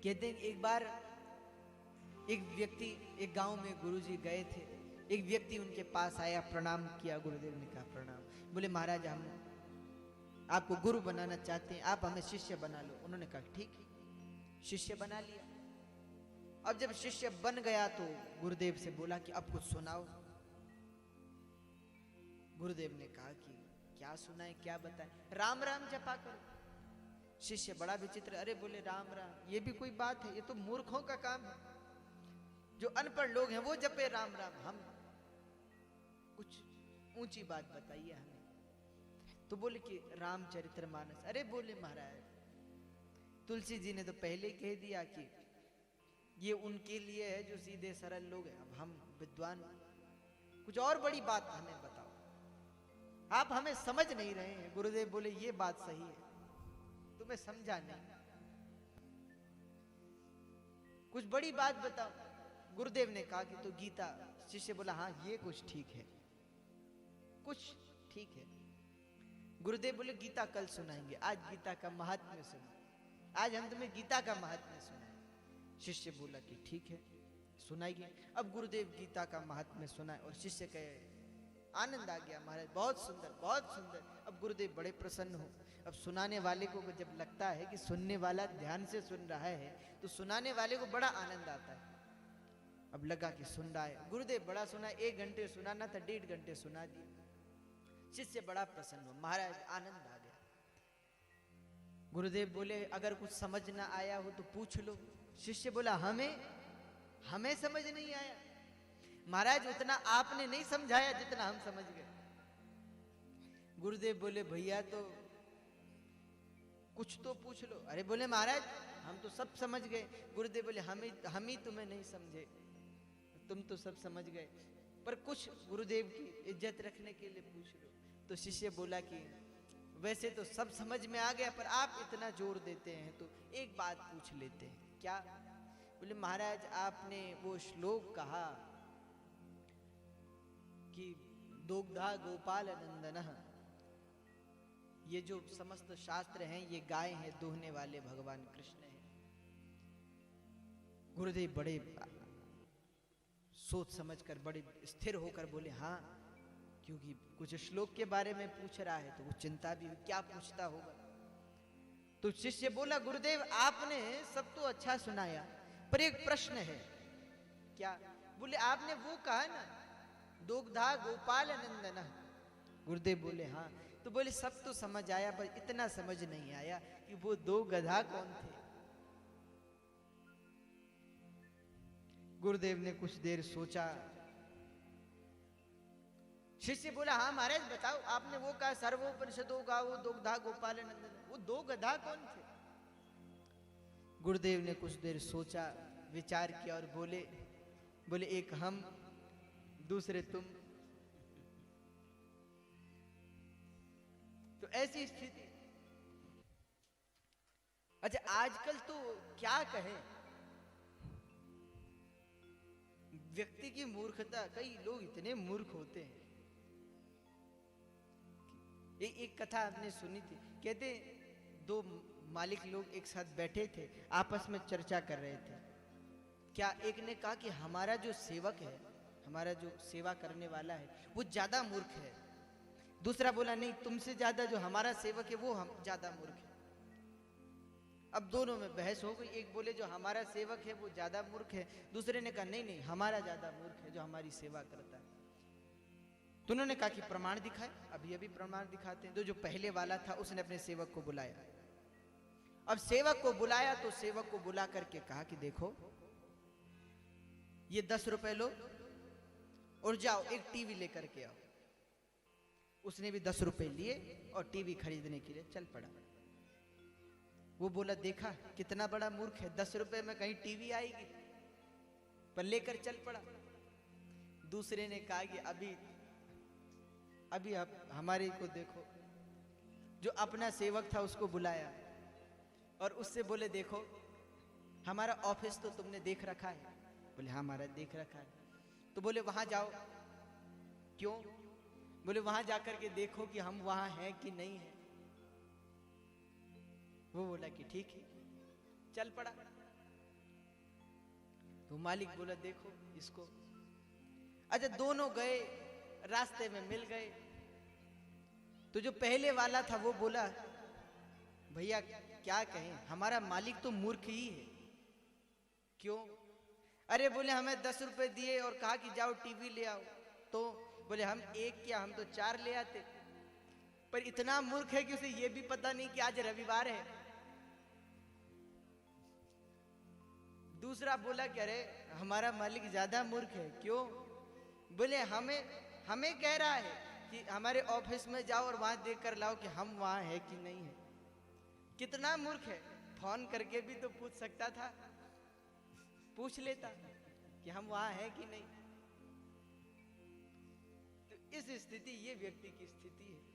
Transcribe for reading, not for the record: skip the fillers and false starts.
कहते हैं एक बार एक व्यक्ति एक गांव में गुरुजी गए थे। एक व्यक्ति उनके पास आया, प्रणाम किया। गुरुदेव ने कहा प्रणाम। बोले महाराज हम आपको गुरु बनाना चाहते हैं, आप हमें शिष्य बना लो। उन्होंने कहा ठीक है, शिष्य बना लिया। अब जब शिष्य बन गया तो गुरुदेव से बोला कि अब कुछ सुनाओ। गुरुदेव ने कहा कि क्या सुनाए, क्या बताए? राम राम जपा करो। शिष्य बड़ा विचित्र, अरे बोले राम राम, ये भी कोई बात है? ये तो मूर्खों का काम है। जो अनपढ़ लोग हैं वो जपे राम राम, हम कुछ ऊंची बात बताइए हमें। तो बोले कि रामचरितमानस। अरे बोले महाराज तुलसी जी ने तो पहले ही कह दिया कि ये उनके लिए है जो सीधे सरल लोग हैं। अब हम विद्वान, कुछ और बड़ी बात हमें बताओ, आप हमें समझ नहीं रहे हैं। गुरुदेव बोले ये बात सही है, तुम्हें समझा नहीं, कुछ बड़ी बात बताओ। गुरुदेव ने कहा कि तो गीता। शिष्य बोला हाँ ये कुछ ठीक है, कुछ ठीक है। गुरुदेव बोले गीता कल सुनाएंगे, आज गीता का महात्म्य सुना, आज हम तुम्हें गीता का महात्म्य सुनाएं। शिष्य बोला कि ठीक है सुनाइए। अब गुरुदेव गीता का महात्म्य सुनाए और शिष्य कहे आनंद आ गया महाराज, बहुत सुंदर बहुत सुंदर। अब गुरुदेव बड़े प्रसन्न हो। अब सुनाने वाले को जब लगता है कि सुनने वाला ध्यान से सुन रहा है तो सुनाने वाले को बड़ा आनंद आता है। अब लगा कि सुन रहा है। गुरुदेव बड़ा सुना, 1 घंटे सुनाना था 1.5 घंटे सुना दिया। शिष्य बड़ा प्रसन्न हो, महाराज आनंद आ गया। गुरुदेव बोले अगर कुछ समझ ना आया हो तो पूछ लो। शिष्य बोला हमें समझ नहीं आया। महाराज उतना आपने नहीं समझाया जितना हम समझ गए। गुरुदेव बोले भैया तो कुछ तो पूछ लो। अरे बोले महाराज हम तो सब समझ गए। गुरुदेव बोले हम ही तुम्हें नहीं समझे, तुम तो सब समझ गए, पर कुछ गुरुदेव की इज्जत रखने के लिए पूछ लो। तो शिष्य बोला कि वैसे तो सब समझ में आ गया, पर आप इतना जोर देते हैं तो एक बात पूछ लेते हैं। क्या? बोले महाराज आपने वो श्लोक कहा कि दोग्धा गोपाल नंदन, ये जो समस्त शास्त्र हैं ये गाय हैं, दूहने वाले भगवान कृष्ण हैं। गुरुदेव बड़े सोच समझकर बड़े स्थिर होकर बोले हाँ, क्योंकि कुछ श्लोक के बारे में पूछ रहा है तो वो चिंता भी क्या पूछता होगा। तो शिष्य बोला गुरुदेव आपने सब तो अच्छा सुनाया, पर एक प्रश्न है। क्या? बोले आपने वो कहा ना दोग्धा गोपाल नंदन। गुरुदेव बोले हाँ। तो बोले सब तो समझ आया, पर इतना समझ नहीं आया कि वो 2 गधा कौन थे। गुरुदेव ने कुछ देर सोचा। शिष्य बोला हाँ महाराज बताओ, आपने वो कहा सर्वोपनिषदों गावो दोग्धा गोपाल नंदन, वो 2 गधा कौन थे? गुरुदेव ने कुछ देर सोचा, विचार किया और बोले एक हम, दूसरे तुम। तो ऐसी स्थिति। अच्छा आजकल तो क्या कहें, व्यक्ति की मूर्खता, कई लोग इतने मूर्ख होते हैं। एक कथा आपने सुनी थी, कहते 2 मालिक लोग एक साथ बैठे थे, आपस में चर्चा कर रहे थे। क्या एक ने कहा कि हमारा जो सेवक है, हमारा जो सेवा करने वाला है वो ज्यादा मूर्ख है। दूसरा बोला नहीं, तुमसे ज्यादा जो हमारा सेवक है वो हम ज्यादा मूर्ख है। अब दोनों में बहस हो गई। एक बोले जो हमारा सेवक है वो ज्यादा मूर्ख है, दूसरे ने कहा नहीं हमारा ज्यादा मूर्ख है जो हमारी सेवा करता है। तो उन्होंने कहा कि प्रमाण दिखाए। अभी प्रमाण दिखाते हैं। तो जो पहले वाला था उसने अपने सेवक को बुलाया। अब सेवक को बुलाया तो सेवक को बुला करके कहा कि देखो ये 10 रुपए लो और जाओ एक टीवी लेकर के आओ। उसने भी 10 रुपए लिए और टीवी खरीदने के लिए चल पड़ा। वो बोला देखा कितना बड़ा मूर्ख है, 10 रुपए में कहीं टीवी आएगी, पर लेकर चल पड़ा। दूसरे ने कहा कि अभी आप हमारे को देखो, जो अपना सेवक था उसको बुलाया और उससे बोले देखो हमारा ऑफिस तो तुमने देख रखा है। बोले हाँ हमारा देख रखा है। तो बोले वहां जाओ। क्यों? बोले वहां जाकर के देखो कि हम वहां हैं कि नहीं है। वो बोला कि ठीक है, चल पड़ा। तो मालिक बोला देखो इसको। अच्छा, दोनों गए, रास्ते में मिल गए। तो जो पहले वाला था वो बोला भैया क्या कहें, हमारा मालिक तो मूर्ख ही है। क्यों? अरे बोले हमें 10 रुपए दिए और कहा कि जाओ टीवी ले आओ। तो बोले हम एक क्या, हम तो 4 ले आते। पर इतना मूर्ख है कि उसे ये भी पता नहीं कि आज रविवार है। दूसरा बोला कि अरे हमारा मालिक ज्यादा मूर्ख है। क्यों? बोले हमें कह रहा है कि हमारे ऑफिस में जाओ और वहां देख कर लाओ कि हम वहां है कि नहीं है। कितना मूर्ख है, फोन करके भी तो पूछ सकता था, पूछ लेता कि हम वहां है कि नहीं। तो इस स्थिति, ये व्यक्ति की स्थिति है।